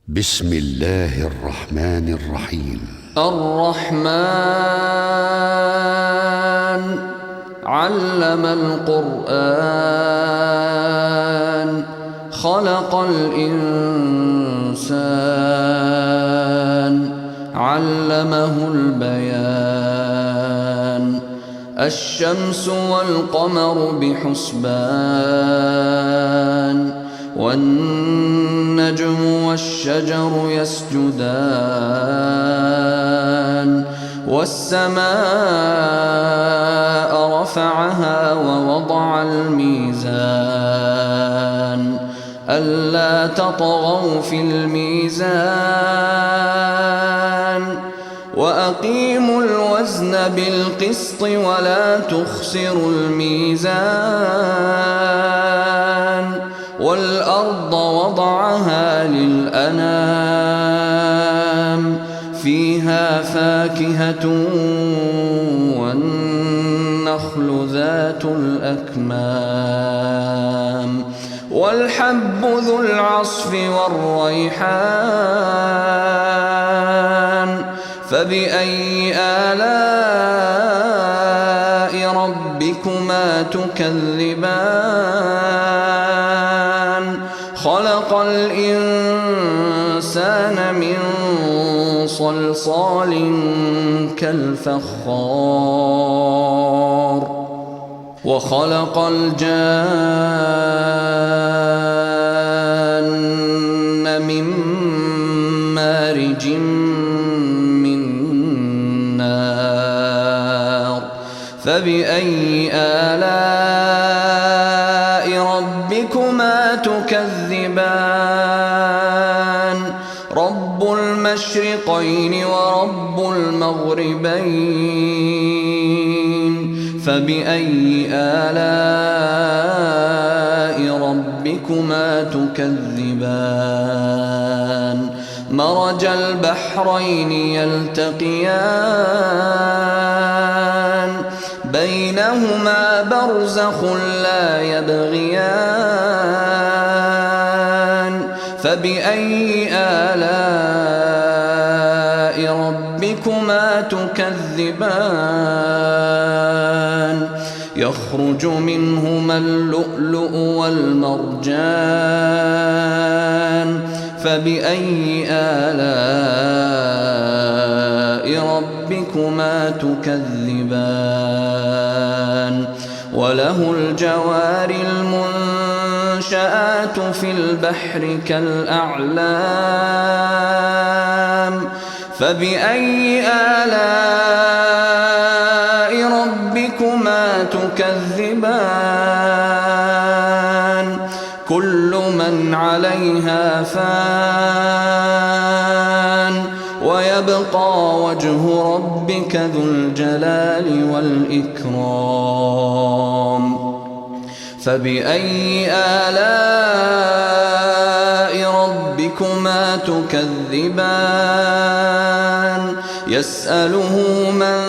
بسم الله الرحمن الرحيم. الرحمن علم القرآن خلق الإنسان علمه البيان الشمس والقمر بحسبان والنجم والشجر يسجدان والسماء رفعها ووضع الميزان ألا تطغوا في الميزان وأقيموا الوزن بالقسط ولا تخسروا الميزان والأرض وضعها للأنام فيها فاكهة والنخل ذات الأكمام والحب ذو العصف والريحان فبأي آلاء ربكما تكذبان خلق الإنسان من صلصال كالفخار وخلق الجان من مارج من نار فبأي آلاء ربكما تكذبان رب المشرقين ورب المغربين فبأي آلاء ربكما تكذبان مرج البحرين يلتقيان بينهما برزخ لا يبغيان فبأي آلاء ربكما تكذبان يخرج منهما اللؤلؤ والمرجان فبأي آلاء ربكما تكذبان وله الجوار المنشآت في البحر كالأعلام فبأي آلاء ربكما تكذبان كل من عليها فان ويبقى وجه ربك ذو الجلال والإكرام فبأي آلاء ربكما تكذبان يسأله من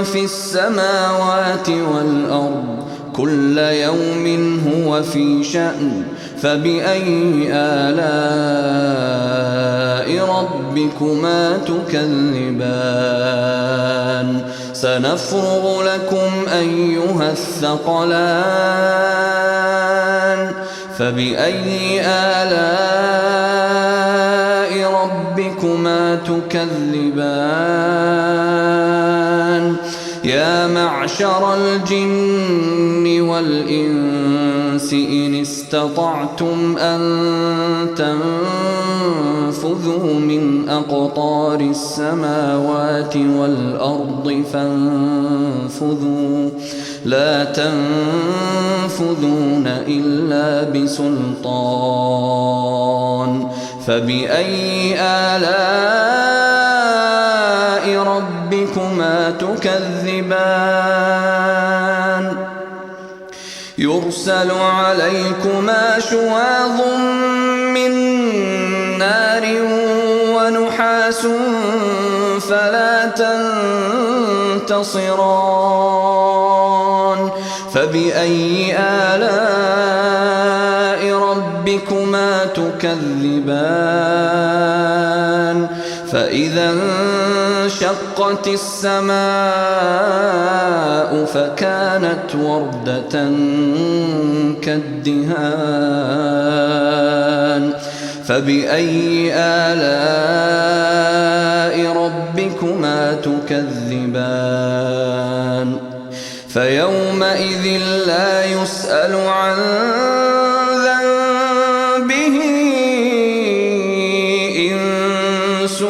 في السماوات والأرض كل يوم هو في شأن فبأي آلاء ربكما تكذبان سنفرغ لكم أيها الثقلان فبأي آلاء ربكما تكذبان يا معشر الجن والإنس إن استطعتم أن تنفذوا من أقطار السماوات والأرض فانفذوا لا تنفذون إلا بسلطان فبأي آلاء ربكما تكذبان يرسل عليكما شواظ من نار ونحاس فلا تنتصران فبأي آلاء ربكما تكذبان فإذا انشقت السماء فكانت وردة كالدهان فبأي آلاء ربكما تكذبان فيومئذ لا يسأل عن ذنبه إنس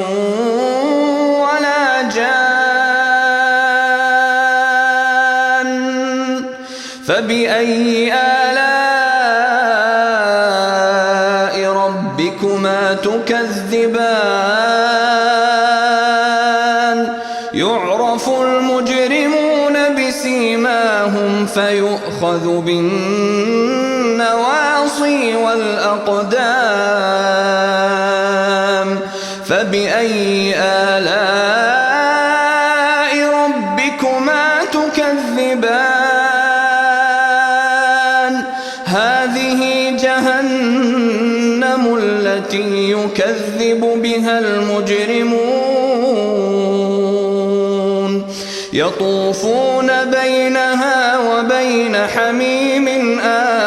ولا جان فبأي آلاء ربكما تكذبان يعرف المجرمون بسيماهم فيؤخذ بالنواصي والأقدام فبأي آلاء ربكما تكذبان هذه جهنم التي يكذب بها المجرمون يطوفون بينها وبين حميم آن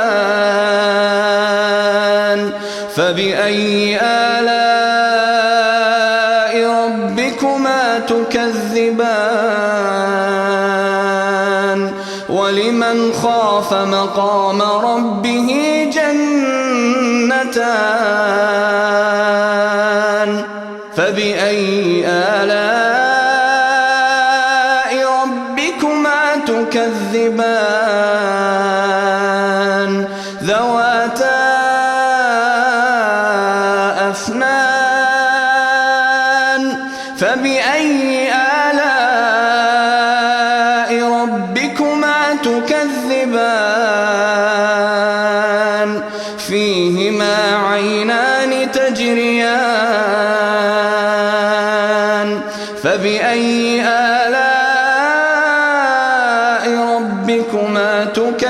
فبأي آلاء ربكما تكذبان ولمن خاف مقام ربه جنتان فبأي آلاء ربكما تكذبان ذواتا أفنان فبأي آلاء ربكما تكذبان فيهما عينان تجريان فبأي آلاء ربكما تكذبان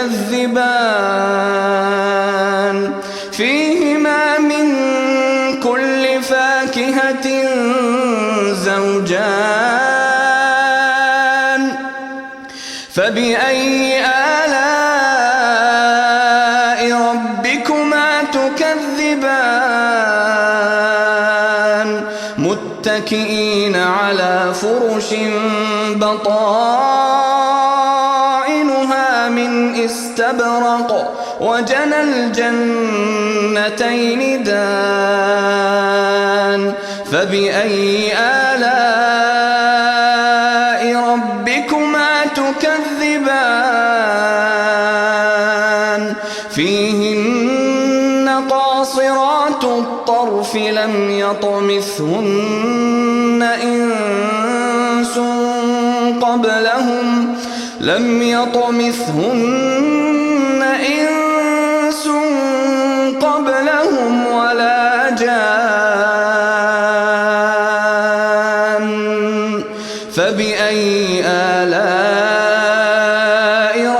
فيهما من كل فاكهة زوجان فبأي آلاء ربكما تكذبان متكئين على فرش بطائنها من استبرق وجنى الجنتين دان فبأي آلاء ربكما تكذبان فيهن قاصرات الطرف لم يطمثهن إنس قبلهم ولا جان فبأي آلاء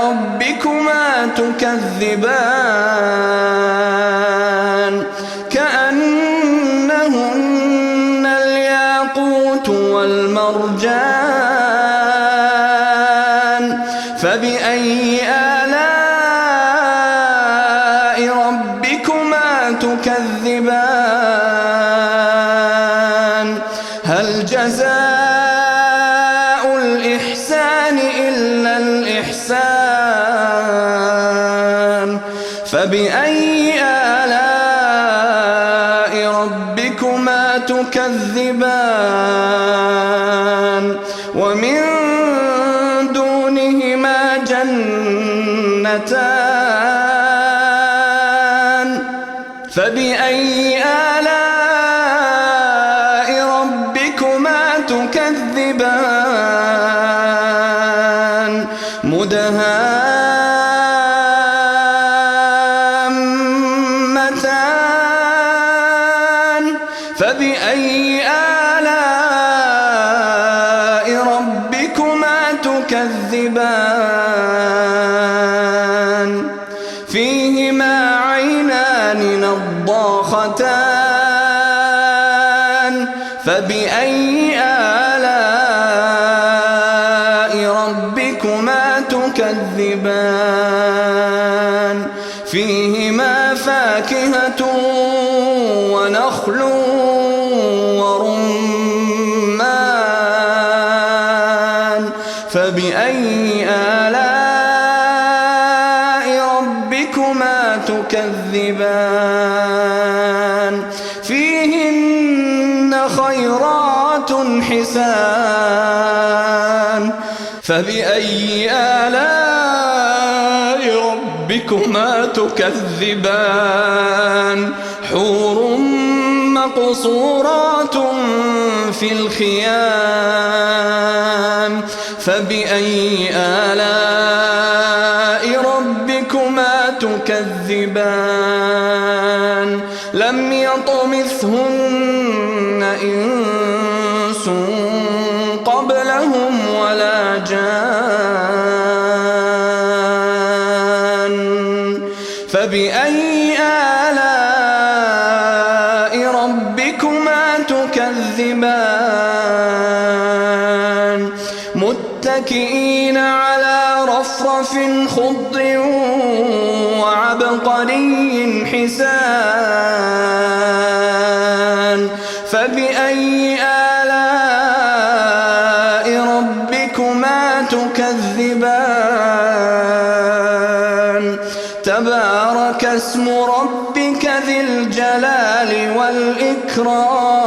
ربكما تكذبان كأنهن الياقوت والمرجان فبأي آلاء ربكما تكذبان هل جزاء الإحسان إلا الإحسان فبأي آلاء ربكما تكذبان ومن دونهما جنتان فبأي آلاء ربكما تكذبان مدهامتان فبأي آلاء ربكما تكذبان فيهما عينان نضاختان فبأي آلاء ربكما تكذبان فيهما فاكهة ونخل ورمان فبأي آلاء ربكما تكذبان فيهن خيرات حسان فبأي آلاء ربكما تكذبان حور مقصورات في الخيام فبأي آلاء ربكما تكذبان لم يطمثهن إنس قبلهم ولا جان فبأي آلاء ربكما تكذبان متكئين على رفرف خضر وعبقري حسان فبأي آلاء ربكما تكذبان تبارك اسم ربك ذي الجلال والإكرام